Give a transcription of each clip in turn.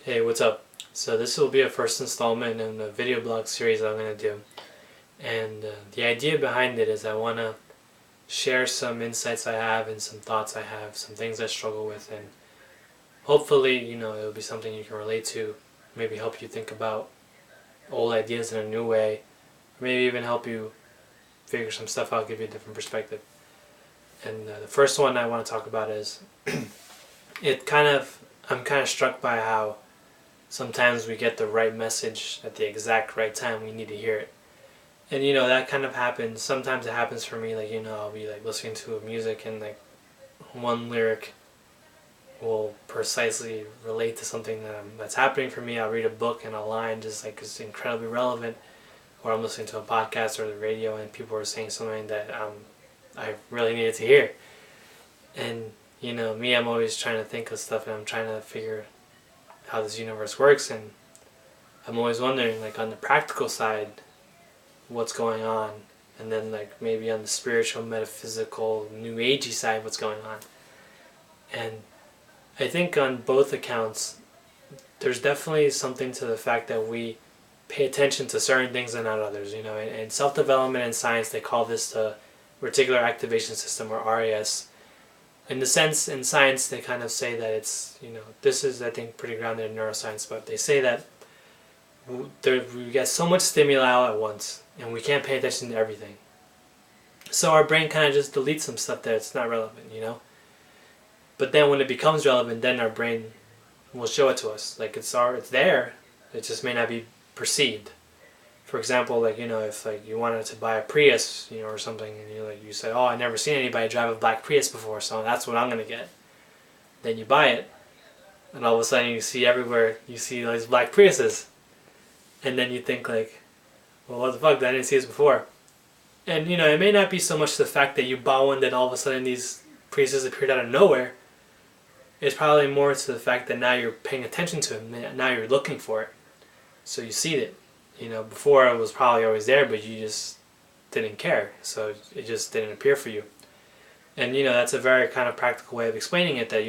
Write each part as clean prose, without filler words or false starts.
Hey, what's up? So this will be a first installment in a video blog series I'm going to do. And the idea behind it is I want to share some insights I have and some thoughts I have, some things I struggle with, and hopefully, it'll be something you can relate to, maybe help you think about old ideas in a new way, or maybe even help you figure some stuff out, give you a different perspective. And the first one I want to talk about is I'm kind of struck by how sometimes we get the right message at the exact right time we need to hear it. And that kind of happens. Sometimes it happens for me, like, I'll be like listening to a music and like one lyric will precisely relate to something that's happening for me. I'll read a book and a line just like is incredibly relevant. Or I'm listening to a podcast or the radio and people are saying something that I really needed to hear. And me, I'm always trying to think of stuff and I'm trying to figure how this universe works, and I'm always wondering, like, on the practical side, what's going on, and then like maybe on the spiritual, metaphysical, new agey side, what's going on. And I think on both accounts, there's definitely something to the fact that we pay attention to certain things and not others. In self-development and science, they call this the reticular activation system, or RAS. In the sense, in science, they kind of say that it's, this is, I think, pretty grounded in neuroscience, but they say that we get so much stimuli all at once, and we can't pay attention to everything. So our brain kind of just deletes some stuff that's not relevant. But then when it becomes relevant, then our brain will show it to us. Like, it's there, it just may not be perceived. For example, like, if like you wanted to buy a Prius, or something, and you say, oh, I never seen anybody drive a black Prius before, so that's what I'm gonna get. Then you buy it, and all of a sudden you see everywhere, you see these black Priuses, and then you think like, well, what the fuck? I didn't see this before. And it may not be so much the fact that you bought one that all of a sudden these Priuses appeared out of nowhere. It's probably more to the fact that now you're paying attention to it, now you're looking for it, so you see it. Before it was probably always there, but you just didn't care, so it just didn't appear for you. And that's a very kind of practical way of explaining it, that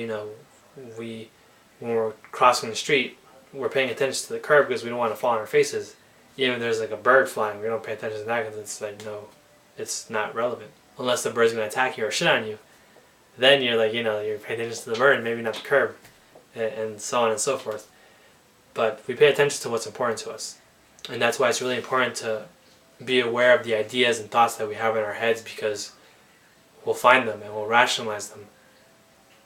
we, when we're crossing the street, we're paying attention to the curb because we don't want to fall on our faces. Even if there's like a bird flying, we don't pay attention to that because it's like, no, it's not relevant. Unless the bird's going to attack you or shit on you, then you're like, you're paying attention to the bird, maybe not the curb, and so on and so forth. But we pay attention to what's important to us. And that's why it's really important to be aware of the ideas and thoughts that we have in our heads, because we'll find them and we'll rationalize them.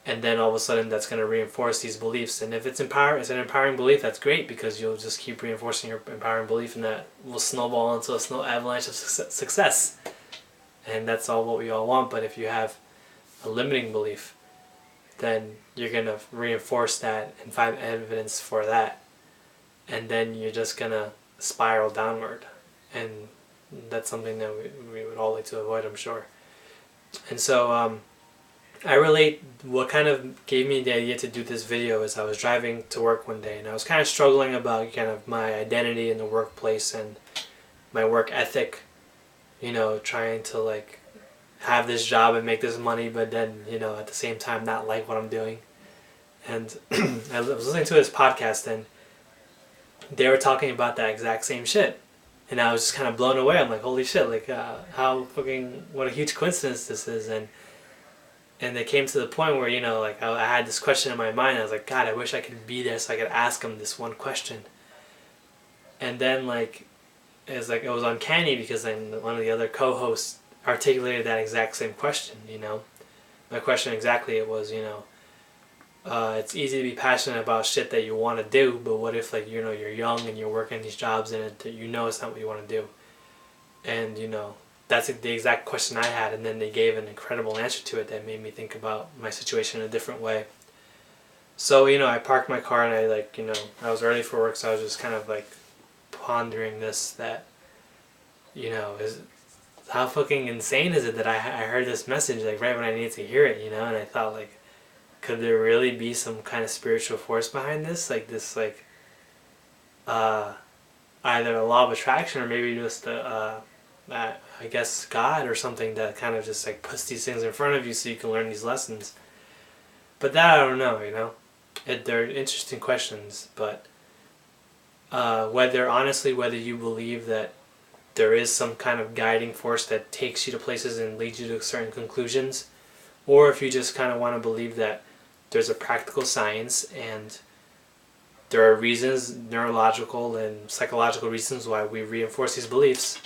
And then all of a sudden that's going to reinforce these beliefs. And if it's an empowering belief, that's great, because you'll just keep reinforcing your empowering belief, and that will snowball into a snow avalanche of success. And that's all what we all want. But if you have a limiting belief, then you're going to reinforce that and find evidence for that. And then you're just going to spiral downward, and that's something that we would all like to avoid, I'm sure. And so I relate, what kind of gave me the idea to do this video is I was driving to work one day and I was kind of struggling about kind of my identity in the workplace and my work ethic, trying to like have this job and make this money, but then at the same time not like what I'm doing. And I was listening to this podcast, and they were talking about that exact same shit, and I was just kind of blown away. I'm like, holy shit, like how fucking, what a huge coincidence this is. And they came to the point where like I had this question in my mind. I was like, God, I wish I could be there so I could ask him this one question. And then like it was uncanny, because then one of the other co-hosts articulated that exact same question. My question exactly, it was, it's easy to be passionate about shit that you want to do, but what if like you're young and you're working these jobs and it's not what you want to do. And that's the exact question I had, and then they gave an incredible answer to it that made me think about my situation in a different way. So I parked my car, and I was early for work, so I was just kind of like pondering this, that is, how fucking insane is it that I heard this message like right when I needed to hear it, and I thought, like, could there really be some kind of spiritual force behind this? Like this, like, either a law of attraction, or maybe just I guess God or something, that kind of just like puts these things in front of you so you can learn these lessons. But that I don't know. They're interesting questions, but whether you believe that there is some kind of guiding force that takes you to places and leads you to certain conclusions, or if you just kind of want to believe that there's a practical science and there are reasons, neurological and psychological reasons why we reinforce these beliefs.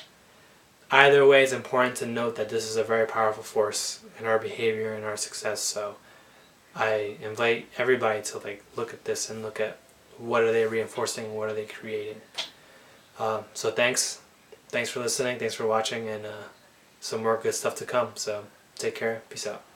Either way, it's important to note that this is a very powerful force in our behavior and our success. So I invite everybody to look at this and look at what are they reinforcing and what are they creating. So thanks for listening, thanks for watching, and some more good stuff to come. So take care, peace out.